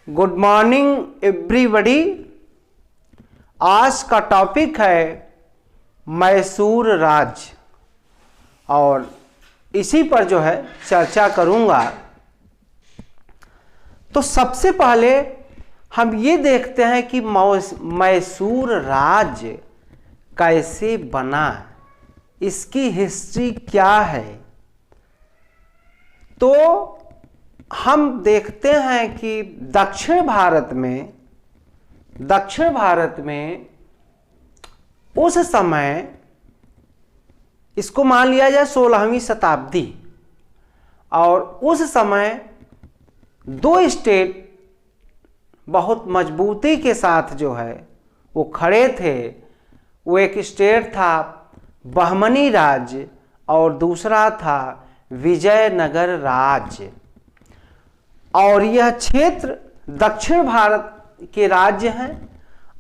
Good morning everybody. आज का topic है मैसूर राज्य और इसी पर जो है चर्चा करूंगा। तो सबसे पहले हम ये देखते हैं कि मैसूर राज्य कैसे बना, इसकी हिस्ट्री क्या है। तो हम देखते हैं कि दक्षिण भारत में उस समय, इसको मान लिया जाए 16वीं शताब्दी, और उस समय दो स्टेट बहुत मजबूती के साथ जो है वो खड़े थे। वो एक स्टेट था बहमनी राज्य और दूसरा था विजयनगर राज्य। और यह क्षेत्र दक्षिण भारत के राज्य हैं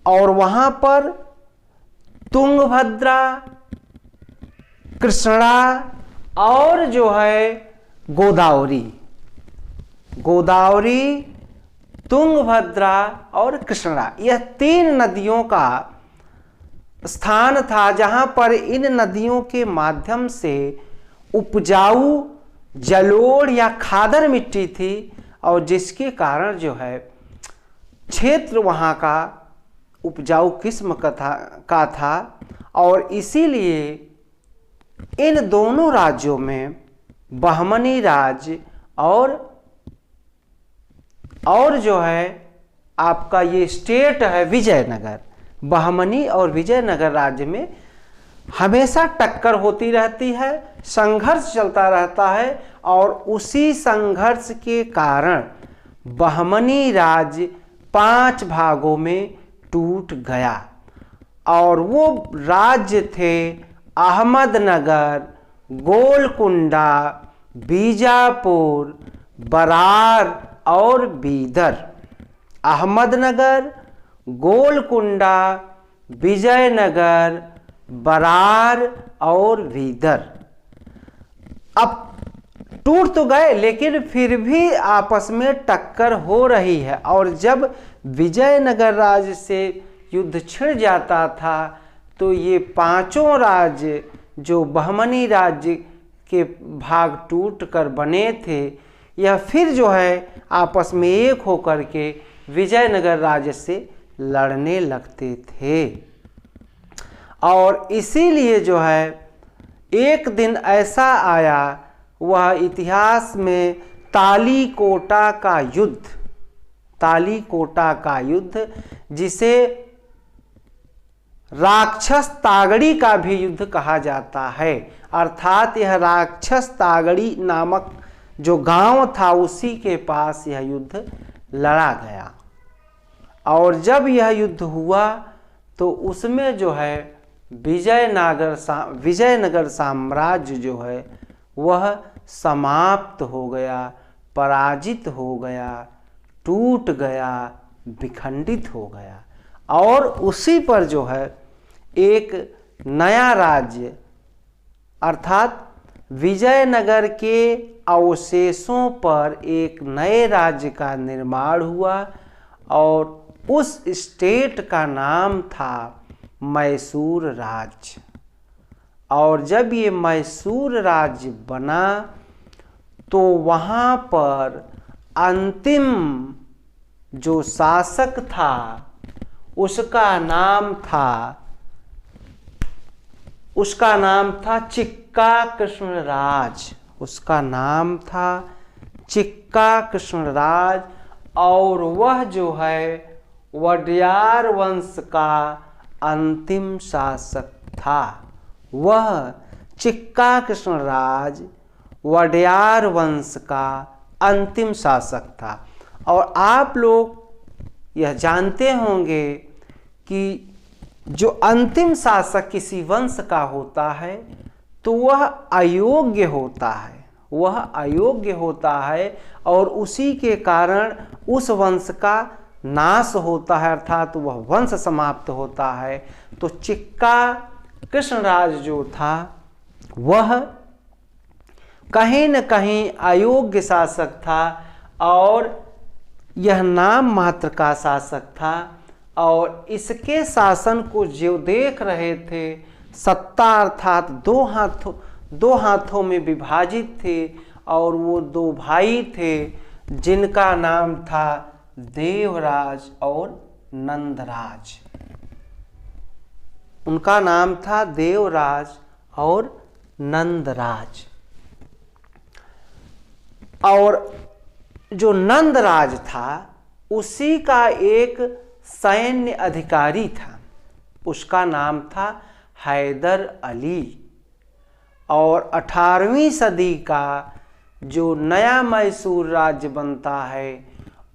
और वहां पर तुंगभद्रा, कृष्णा और जो है गोदावरी, तुंगभद्रा और कृष्णा, यह तीन नदियों का स्थान था जहां पर इन नदियों के माध्यम से उपजाऊ जलोढ़ या खादर मिट्टी थी और जिसके कारण जो है क्षेत्र वहाँ का उपजाऊ किस्म का था। और इसीलिए इन दोनों राज्यों में बहमनी राज्य और जो है आपका ये स्टेट है विजयनगर, बहमनी और विजयनगर राज्य में हमेशा टक्कर होती रहती है, संघर्ष चलता रहता है। और उसी संघर्ष के कारण बहमनी राज्य 5 भागों में टूट गया और वो राज्य थे अहमदनगर, गोलकुंडा, बीजापुर, बरार और बीदर। अहमदनगर, गोलकुंडा, विजयनगर, बरार और बीदर। अब टूट तो गए लेकिन फिर भी आपस में टक्कर हो रही है। और जब विजयनगर राज्य से युद्ध छिड़ जाता था तो ये पांचों राज्य जो बहमनी राज्य के भाग टूट कर बने थे, यह फिर जो है आपस में एक होकर के विजयनगर राज्य से लड़ने लगते थे। और इसीलिए जो है एक दिन ऐसा आया, वह इतिहास में तालीकोटा का युद्ध, जिसे राक्षस तागड़ी का भी युद्ध कहा जाता है। अर्थात यह राक्षस तागड़ी नामक जो गांव था उसी के पास यह युद्ध लड़ा गया। और जब यह युद्ध हुआ तो उसमें जो है विजयनगर साम्राज्य जो है वह समाप्त हो गया, पराजित हो गया, टूट गया, विखंडित हो गया। और उसी पर जो है एक नया राज्य अर्थात विजयनगर के अवशेषों पर एक नए राज्य का निर्माण हुआ और उस स्टेट का नाम था मैसूर राज्य। और जब ये मैसूर राज्य बना तो वहाँ पर अंतिम जो शासक था उसका नाम था चिक्का कृष्णराज। और वह जो है वडियार वंश का अंतिम शासक था। वह चिक्का कृष्णराज वडियार वंश का अंतिम शासक था। और आप लोग यह जानते होंगे कि जो अंतिम शासक किसी वंश का होता है तो वह अयोग्य होता है और उसी के कारण उस वंश का नाश होता है, अर्थात वह वंश समाप्त होता है। तो चिक्का कृष्णराज जो था वह कहीं न कहीं अयोग्य शासक था और यह नाम मात्र का शासक था और इसके शासन को जो देख रहे थे, सत्ता अर्थात दो हाथों में विभाजित थे और वो दो भाई थे जिनका नाम था देवराज और नंदराज। उनका नाम था देवराज और नंदराज। और जो नंदराज था उसी का एक सैन्य अधिकारी था, उसका नाम था हैदर अली। और 18वीं सदी का जो नया मैसूर राज्य बनता है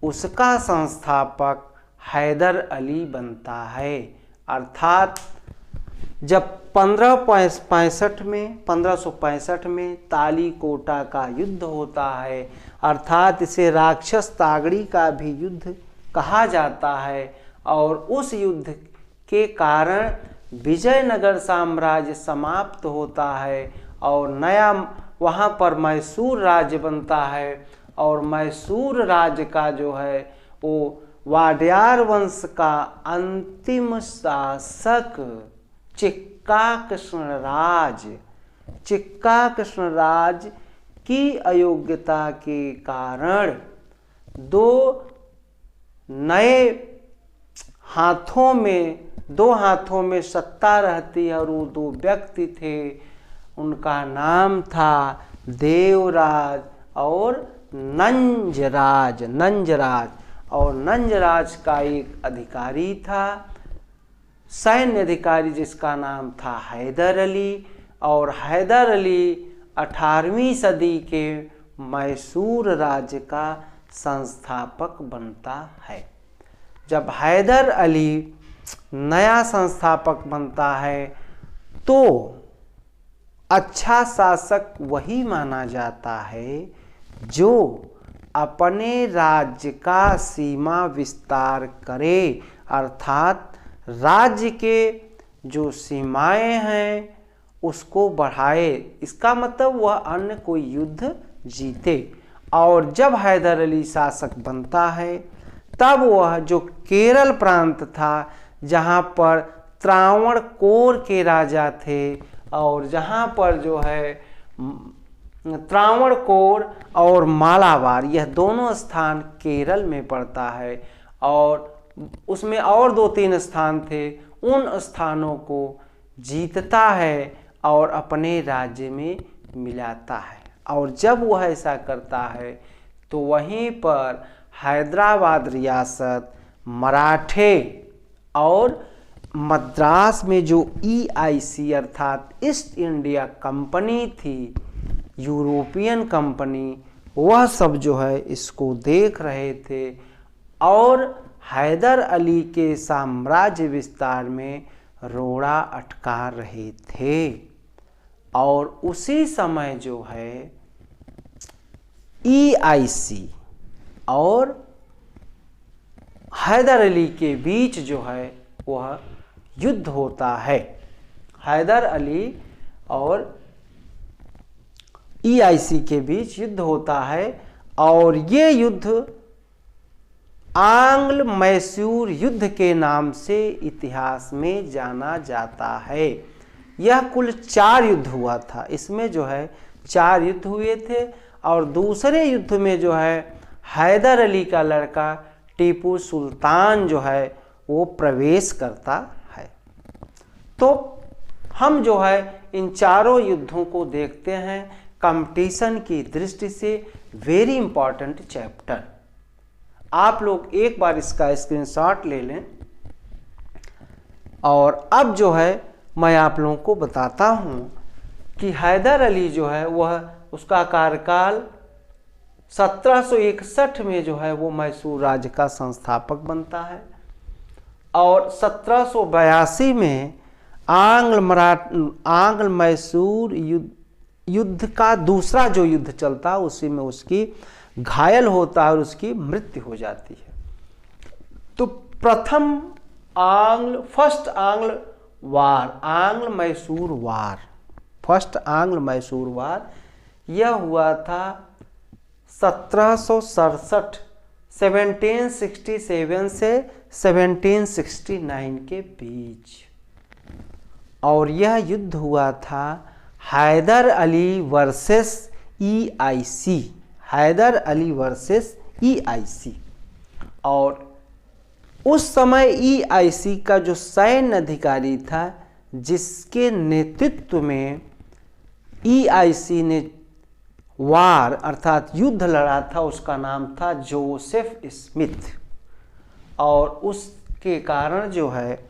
उसका संस्थापक हैदर अली बनता है। अर्थात जब 1565 में तालीकोटा का युद्ध होता है, अर्थात इसे राक्षस तागड़ी का भी युद्ध कहा जाता है, और उस युद्ध के कारण विजयनगर साम्राज्य समाप्त होता है और नया वहाँ पर मैसूर राज्य बनता है। और मैसूर राज्य का जो है वो वाडियार वंश का अंतिम शासक चिक्का कृष्णराज की अयोग्यता के कारण दो हाथों में सत्ता रहती है और वो दो व्यक्ति थे, उनका नाम था देवराज और नंजराज। और नंजराज का एक अधिकारी था, सैन्य अधिकारी, जिसका नाम था हैदर अली। और हैदर अली 18वीं सदी के मैसूर राज्य का संस्थापक बनता है। जब हैदर अली नया संस्थापक बनता है तो अच्छा शासक वही माना जाता है जो अपने राज्य का सीमा विस्तार करे, अर्थात राज्य के जो सीमाएं हैं उसको बढ़ाए। इसका मतलब वह अन्य कोई युद्ध जीते। और जब हैदर अली शासक बनता है तब वह जो केरल प्रांत था, जहाँ पर त्रावणकोर के राजा थे, और जहाँ पर जो है त्रावणकोर और मालाबार, यह दोनों स्थान केरल में पड़ता है, और उसमें और 2-3 स्थान थे, उन स्थानों को जीतता है और अपने राज्य में मिलाता है। और जब वह ऐसा करता है तो वहीं पर हैदराबाद रियासत, मराठे और मद्रास में जो EIC अर्थात ईस्ट इंडिया कंपनी थी, यूरोपियन कंपनी, वह सब जो है इसको देख रहे थे और हैदर अली के साम्राज्य विस्तार में रोड़ा अटका रहे थे। और उसी समय जो है EIC और हैदर अली के बीच जो है वह युद्ध होता है। हैदर अली और EIC के बीच युद्ध होता है और ये युद्ध आंग्ल मैसूर युद्ध के नाम से इतिहास में जाना जाता है। यह कुल 4 युद्ध हुआ था। इसमें जो है 4 युद्ध हुए थे और दूसरे युद्ध में जो है हैदर अली का लड़का टीपू सुल्तान जो है वो प्रवेश करता है। तो हम जो है इन चारों युद्धों को देखते हैं कंपटीशन की दृष्टि से। वेरी इंपॉर्टेंट चैप्टर, आप लोग एक बार इसका स्क्रीनशॉट ले लें। और अब जो है मैं आप लोगों को बताता हूं कि हैदर अली जो है वह उसका कार्यकाल 1761 में जो है वो मैसूर राज्य का संस्थापक बनता है और 1782 में आंग्ल मैसूर युद्ध का दूसरा जो युद्ध चलता उसी में उसकी घायल होता है और उसकी मृत्यु हो जाती है। तो फर्स्ट आंग्ल मैसूर वार यह हुआ था 1767 1767 से 1769 के बीच। और यह युद्ध हुआ था Haidar Ali versus EIC, Haidar Ali versus EIC। और उस समय EIC का जो सैन्य अधिकारी था, जिसके नेतृत्व में EIC ने वार अर्थात युद्ध लड़ा था, उसका नाम था जोसेफ स्मिथ। और उसके कारण जो है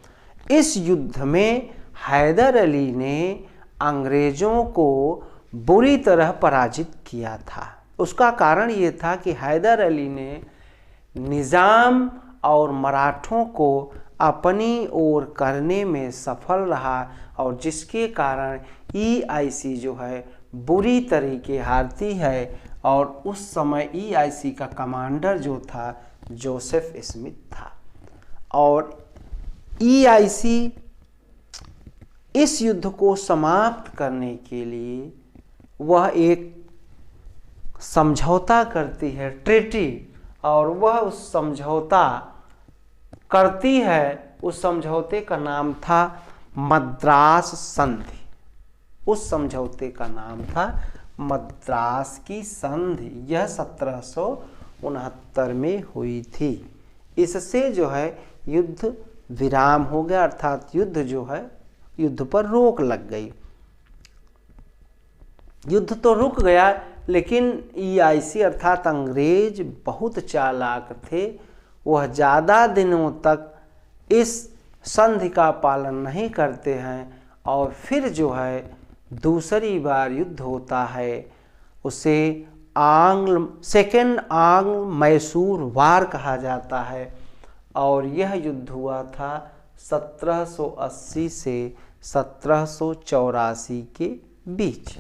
इस युद्ध में हैदर अली ने अंग्रेज़ों को बुरी तरह पराजित किया था। उसका कारण ये था कि हैदर अली ने निज़ाम और मराठों को अपनी ओर करने में सफल रहा, और जिसके कारण EIC जो है बुरी तरीके हारती है। और उस समय EIC का कमांडर जो था जोसेफ स्मिथ था। और EIC इस युद्ध को समाप्त करने के लिए वह एक समझौता करती है, ट्रीटी, और वह उस समझौता करती है। उस समझौते का नाम था मद्रास संधि। उस समझौते का नाम था मद्रास की संधि। यह 1769 में हुई थी। इससे जो है युद्ध विराम हो गया, अर्थात युद्ध जो है, युद्ध पर रोक लग गई। युद्ध तो रुक गया, लेकिन EIC अर्थात अंग्रेज बहुत चालाक थे। वह ज़्यादा दिनों तक इस संधि का पालन नहीं करते हैं, और फिर जो है दूसरी बार युद्ध होता है। उसे सेकेंड आंग्ल मैसूर वार कहा जाता है। और यह युद्ध हुआ था 1780 से 1784 के बीच।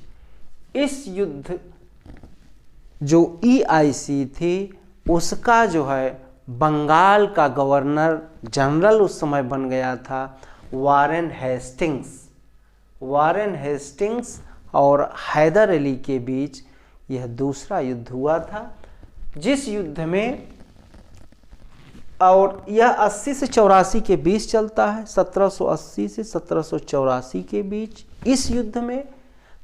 इस युद्ध जो EIC थी, उसका जो है बंगाल का गवर्नर जनरल उस समय बन गया था वारेन हेस्टिंग्स। वारेन हेस्टिंग्स और हैदर अली के बीच यह दूसरा युद्ध हुआ था, जिस युद्ध में, और यह 80 से 84 के बीच चलता है, 1780 से 1784 के बीच। इस युद्ध में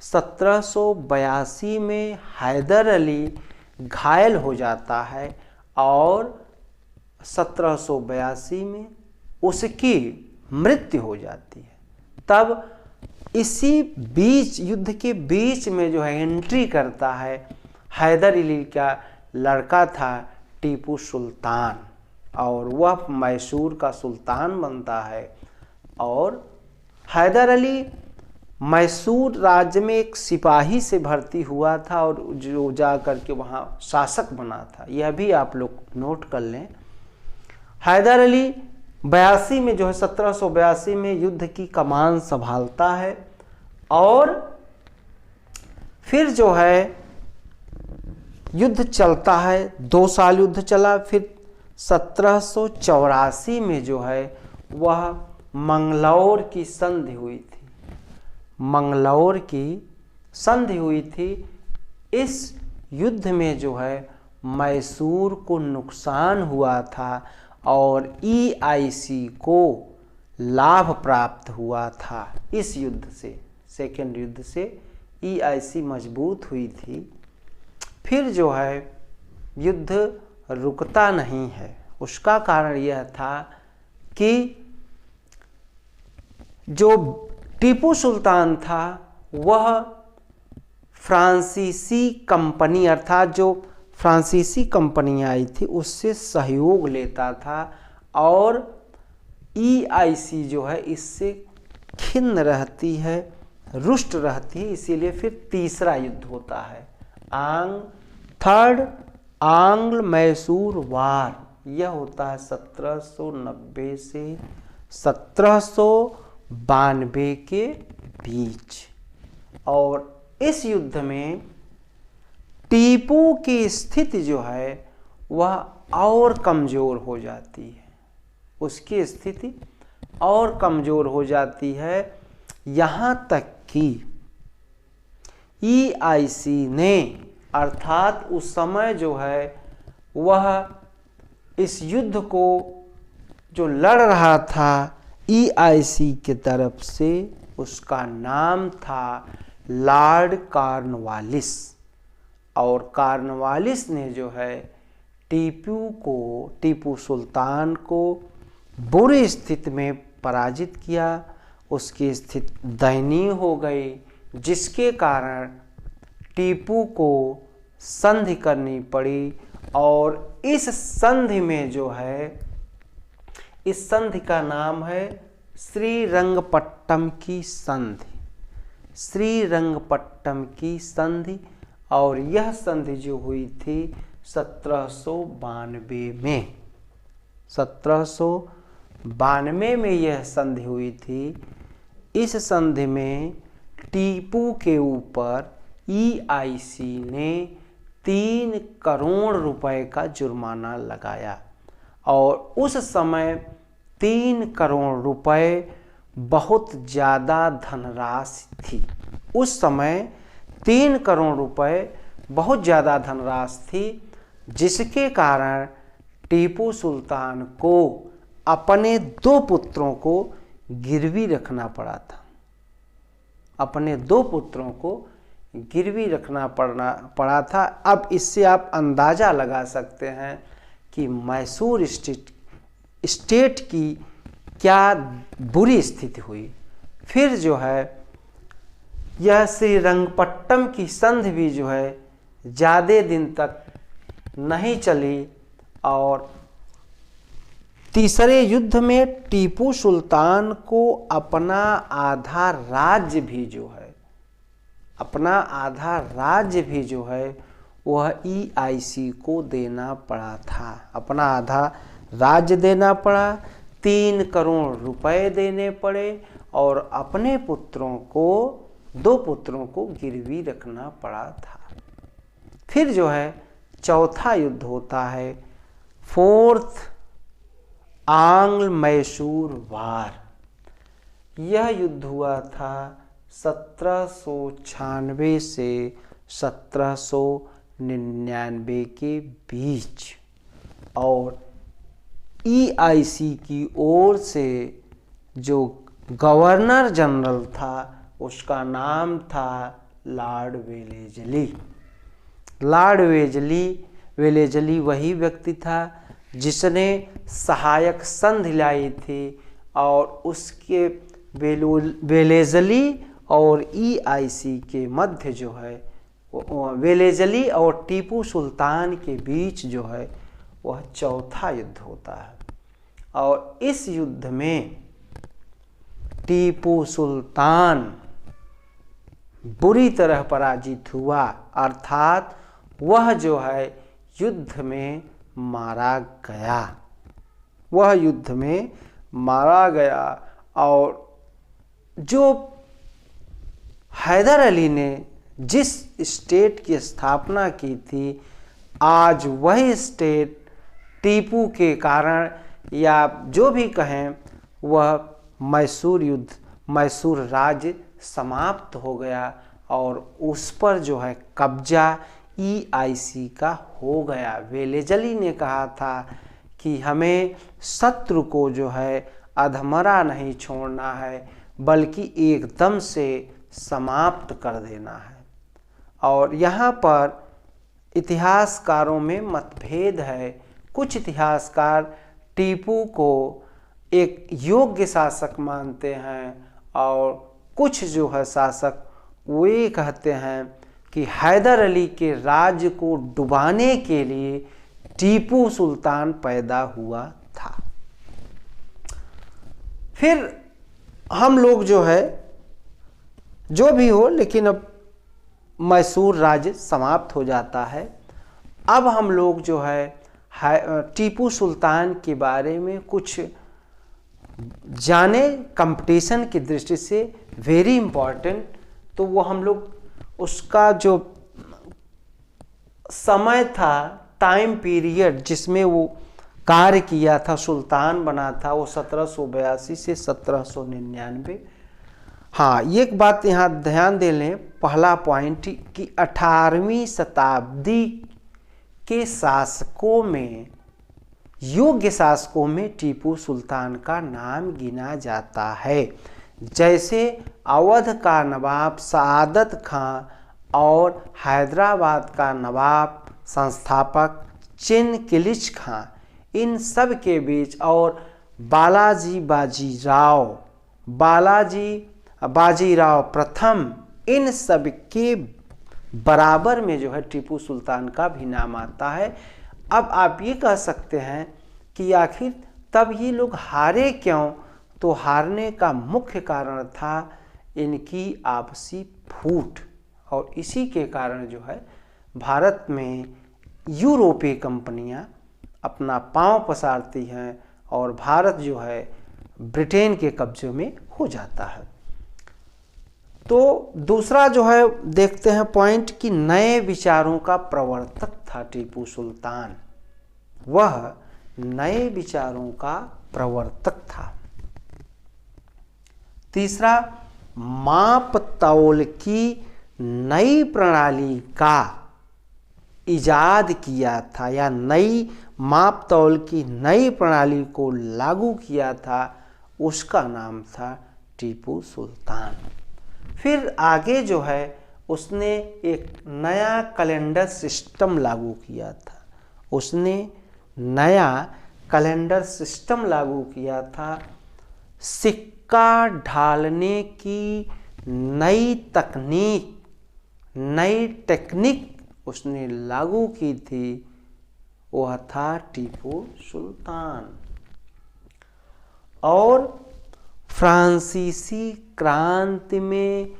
1782 में हैदर अली घायल हो जाता है, और 1782 में उसकी मृत्यु हो जाती है। तब इसी बीच, युद्ध के बीच में जो है एंट्री करता है हैदर अली का लड़का था टीपू सुल्तान, और वह मैसूर का सुल्तान बनता है। और हैदर अली मैसूर राज्य में एक सिपाही से भर्ती हुआ था, और जो जा कर के वहाँ शासक बना था। यह भी आप लोग नोट कर लें। हैदर अली 82 में जो है 1782 में युद्ध की कमान संभालता है, और फिर जो है युद्ध चलता है, 2 साल युद्ध चला। फिर 1784 में जो है वह मंगलौर की संधि हुई थी। मंगलौर की संधि हुई थी। इस युद्ध में जो है मैसूर को नुकसान हुआ था, और EIC को लाभ प्राप्त हुआ था। इस युद्ध से, सेकेंड युद्ध से EIC मजबूत हुई थी। फिर जो है युद्ध रुकता नहीं है। उसका कारण यह था कि जो टीपू सुल्तान था, वह फ्रांसीसी कंपनी, अर्थात जो फ्रांसीसी कंपनी आई थी, उससे सहयोग लेता था, और EIC जो है इससे खिन्न रहती है, रुष्ट रहती है। इसीलिए फिर तीसरा युद्ध होता है, थर्ड आंग्ल मैसूर वार। यह होता है 1790 से 1792 के बीच। और इस युद्ध में टीपू की स्थिति जो है वह और कमज़ोर हो जाती है। उसकी स्थिति और कमज़ोर हो जाती है, यहाँ तक कि EIC ने, अर्थात उस समय जो है वह इस युद्ध को जो लड़ रहा था EIC के तरफ से, उसका नाम था लॉर्ड कॉर्नवालिस। और कॉर्नवालिस ने जो है टीपू सुल्तान को बुरी स्थिति में पराजित किया। उसकी स्थिति दयनीय हो गई, जिसके कारण टीपू को संधि करनी पड़ी। और इस संधि में जो है, इस संधि का नाम है श्रीरंगपट्टम की संधि, श्रीरंगपट्टम की संधि। और यह संधि जो हुई थी 1792 में, 1792 में यह संधि हुई थी। इस संधि में टीपू के ऊपर EIC ने 3 करोड़ रुपए का जुर्माना लगाया। और उस समय 3 करोड़ रुपए बहुत ज़्यादा धनराशि थी। उस समय 3 करोड़ रुपए बहुत ज़्यादा धनराशि थी, जिसके कारण टीपू सुल्तान को अपने 2 पुत्रों को गिरवी रखना पड़ा था। अपने 2 पुत्रों को गिरवी रखना पड़ा था। अब इससे आप अंदाज़ा लगा सकते हैं कि मैसूर स्टेट की क्या बुरी स्थिति हुई। फिर जो है यह श्रीरंगपट्टम की संधि भी जो है ज़्यादा दिन तक नहीं चली। और तीसरे युद्ध में टीपू सुल्तान को अपना आधा राज्य भी जो है, अपना आधा राज्य भी जो है वह EIC को देना पड़ा था। अपना आधा राज्य देना पड़ा, 3 करोड़ रुपए देने पड़े और अपने पुत्रों को, 2 पुत्रों को गिरवी रखना पड़ा था। फिर जो है चौथा युद्ध होता है, 4th आंग्ल मैसूर वार। यह युद्ध हुआ था 1796 से 1799 के बीच। और EIC की ओर से जो गवर्नर जनरल था उसका नाम था लॉर्ड वेलेजली। लॉर्ड वेलेजली वही व्यक्ति था जिसने सहायक संधि लाई थी। और उसके वेलेजली और EIC के मध्य जो है, वेलेजली और टीपू सुल्तान के बीच जो है वह चौथा युद्ध होता है। और इस युद्ध में टीपू सुल्तान बुरी तरह पराजित हुआ, अर्थात वह जो है युद्ध में मारा गया, वह युद्ध में मारा गया। और जो हैदर अली ने जिस स्टेट की स्थापना की थी, आज वही स्टेट टीपू के कारण, या जो भी कहें, वह मैसूर युद्ध, मैसूर राज्य समाप्त हो गया। और उस पर जो है कब्जा EIC का हो गया। वेलेजली ने कहा था कि हमें शत्रु को जो है अधमरा नहीं छोड़ना है, बल्कि एकदम से समाप्त कर देना है। और यहाँ पर इतिहासकारों में मतभेद है। कुछ इतिहासकार टीपू को एक योग्य शासक मानते हैं, और कुछ जो है शासक वो ये कहते हैं कि हैदर अली के राज्य को डुबाने के लिए टीपू सुल्तान पैदा हुआ था। फिर हम लोग जो है, जो भी हो, लेकिन अब मैसूर राज्य समाप्त हो जाता है। अब हम लोग जो है टीपू सुल्तान के बारे में कुछ जाने, कंपटीशन की दृष्टि से वेरी इम्पॉर्टेंट। तो वो हम लोग उसका जो समय था, टाइम पीरियड जिसमें वो कार्य किया था, सुल्तान बना था, वो 1782 से 1799। हाँ, एक बात यहाँ ध्यान दे लें, पहला पॉइंट कि 18वीं शताब्दी के शासकों में योग्य शासकों में टीपू सुल्तान का नाम गिना जाता है, जैसे अवध का नवाब सआदत खां और हैदराबाद का नवाब संस्थापक चिनकिलिच खां। इन सब के बीच और बाजीराव प्रथम, इन सब के बराबर में जो है टीपू सुल्तान का भी नाम आता है। अब आप ये कह सकते हैं कि आखिर तब ये लोग हारे क्यों? तो हारने का मुख्य कारण था इनकी आपसी फूट, और इसी के कारण जो है भारत में यूरोपीय कंपनियां अपना पांव पसारती हैं और भारत जो है ब्रिटेन के कब्जे में हो जाता है। तो दूसरा जो है देखते हैं पॉइंट कि नए विचारों का प्रवर्तक था टीपू सुल्तान। वह नए विचारों का प्रवर्तक था। तीसरा, माप तौल की नई प्रणाली का इजाद किया था, या नई माप तौल की नई प्रणाली को लागू किया था, उसका नाम था टीपू सुल्तान। फिर आगे जो है उसने एक नया कैलेंडर सिस्टम लागू किया था। उसने नया कैलेंडर सिस्टम लागू किया था। सिक्का ढालने की नई तकनीक, नई टेक्निक उसने लागू की थी, वह था टीपू सुल्तान। और फ्रांसीसी क्रांति में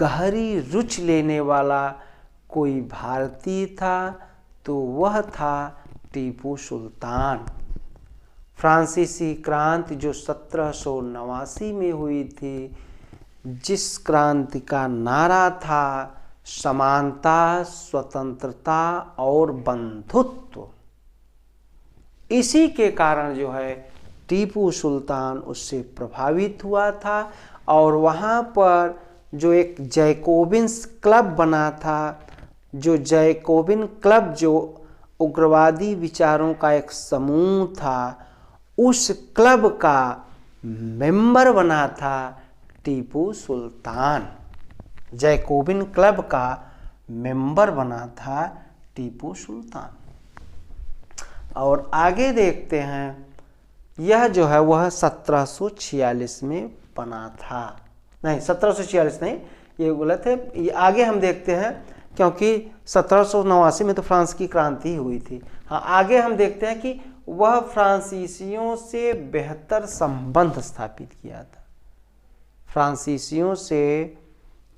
गहरी रुचि लेने वाला कोई भारतीय था तो वह था टीपू सुल्तान। फ्रांसीसी क्रांति जो 1789 में हुई थी, जिस क्रांति का नारा था समानता, स्वतंत्रता और बंधुत्व, इसी के कारण जो है टीपू सुल्तान उससे प्रभावित हुआ था। और वहाँ पर जो एक जैकोबिन्स क्लब बना था, जो जैकोबिन क्लब जो उग्रवादी विचारों का एक समूह था, उस क्लब का मेंबर बना था टीपू सुल्तान। जैकोबिन क्लब का मेंबर बना था टीपू सुल्तान। और आगे देखते हैं, यह जो है वह 1746 में बना था। नहीं, 1746 नहीं, ये गलत है। ये आगे हम देखते हैं, क्योंकि 1789 में तो फ्रांस की क्रांति हुई थी। हाँ, आगे हम देखते हैं कि वह फ्रांसीसियों से बेहतर संबंध स्थापित किया था। फ्रांसीसियों से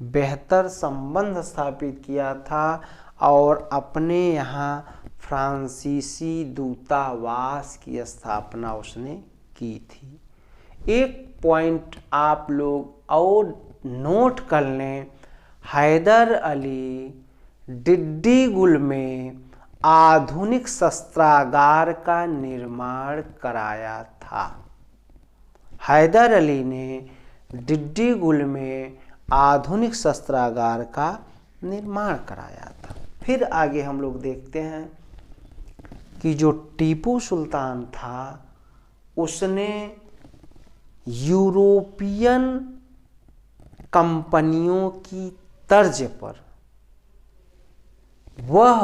बेहतर संबंध स्थापित किया था और अपने यहाँ फ्रांसीसी दूतावास की स्थापना उसने की थी। एक पॉइंट आप लोग और नोट कर लें, हैदर अली डिड्डीगुल में आधुनिक शस्त्रागार का निर्माण कराया था। हैदर अली ने डिड्डीगुल में आधुनिक शस्त्रागार का निर्माण कराया था। फिर आगे हम लोग देखते हैं कि जो टीपू सुल्तान था उसने यूरोपियन कंपनियों की तर्ज पर वह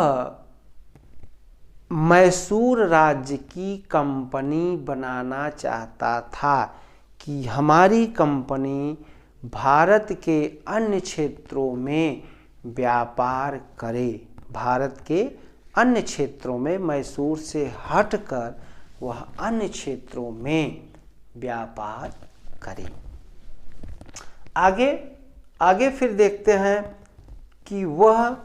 मैसूर राज्य की कंपनी बनाना चाहता था कि हमारी कंपनी भारत के अन्य क्षेत्रों में व्यापार करे। भारत के अन्य क्षेत्रों में मैसूर से हटकर वह अन्य क्षेत्रों में व्यापार करे। आगे फिर देखते हैं कि वह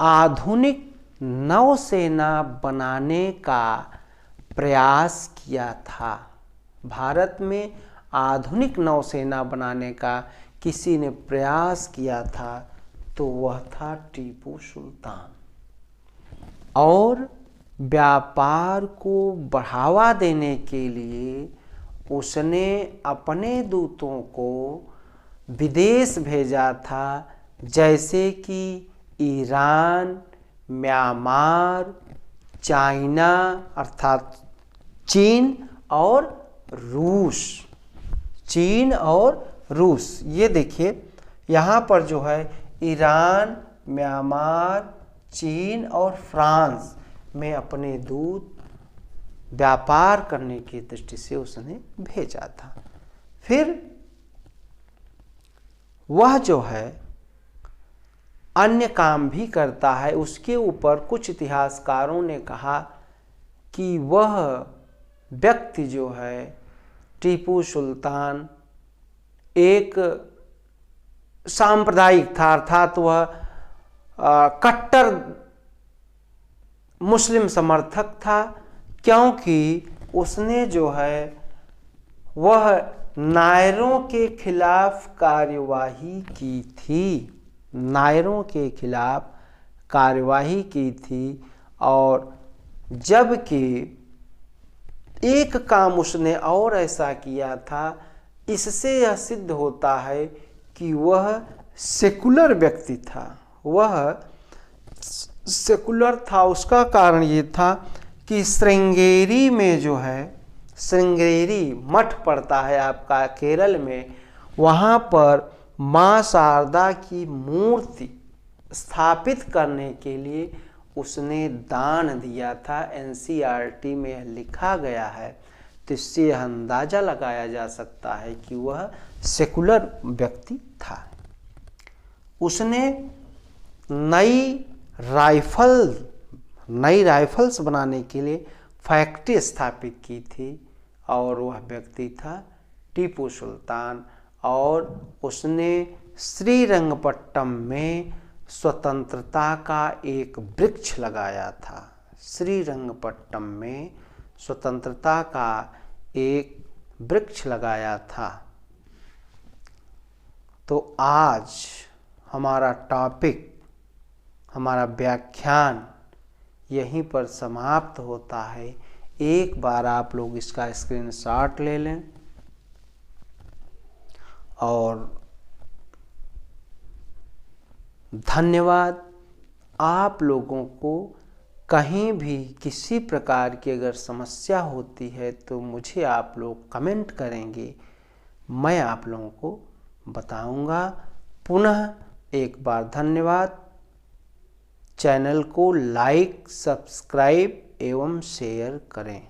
आधुनिक नौसेना बनाने का प्रयास किया था। भारत में आधुनिक नौसेना बनाने का किसी ने प्रयास किया था तो वह था टीपू सुल्तान। और व्यापार को बढ़ावा देने के लिए उसने अपने दूतों को विदेश भेजा था, जैसे कि ईरान, म्यांमार, चाइना अर्थात चीन और रूस। चीन और रूस, ये देखिए यहाँ पर जो है ईरान, म्यांमार, चीन और फ्रांस में अपने दूत व्यापार करने की दृष्टि से उसने भेजा था। फिर वह जो है अन्य काम भी करता है। उसके ऊपर कुछ इतिहासकारों ने कहा कि वह व्यक्ति जो है टीपू सुल्तान एक सांप्रदायिक था, अर्थात वह कट्टर मुस्लिम समर्थक था, क्योंकि उसने जो है वह नायरों के खिलाफ कार्यवाही की थी। नायरों के खिलाफ कार्यवाही की थी। और जबकि एक काम उसने और ऐसा किया था, इससे यह सिद्ध होता है कि वह सेकुलर व्यक्ति था। वह सेकुलर था। उसका कारण ये था कि श्रृंगेरी में जो है, श्रृंगेरी मठ पड़ता है आपका केरल में, वहाँ पर माँ शारदा की मूर्ति स्थापित करने के लिए उसने दान दिया था। एनसीईआरटी में लिखा गया है। तो इससे यह अंदाजा लगाया जा सकता है कि वह सेकुलर व्यक्ति था। उसने नई राइफल्स बनाने के लिए फैक्ट्री स्थापित की थी और वह व्यक्ति था टीपू सुल्तान। और उसने श्रीरंगपट्टम में स्वतंत्रता का एक वृक्ष लगाया था। श्रीरंगपट्टम में स्वतंत्रता का एक वृक्ष लगाया था। तो आज हमारा टॉपिक, हमारा व्याख्यान यहीं पर समाप्त होता है। एक बार आप लोग इसका स्क्रीनशॉट ले लें और धन्यवाद। आप लोगों को कहीं भी किसी प्रकार की अगर समस्या होती है तो मुझे आप लोग कमेंट करेंगे, मैं आप लोगों को बताऊंगा। पुनः एक बार धन्यवाद। चैनल को लाइक, सब्सक्राइब एवं शेयर करें।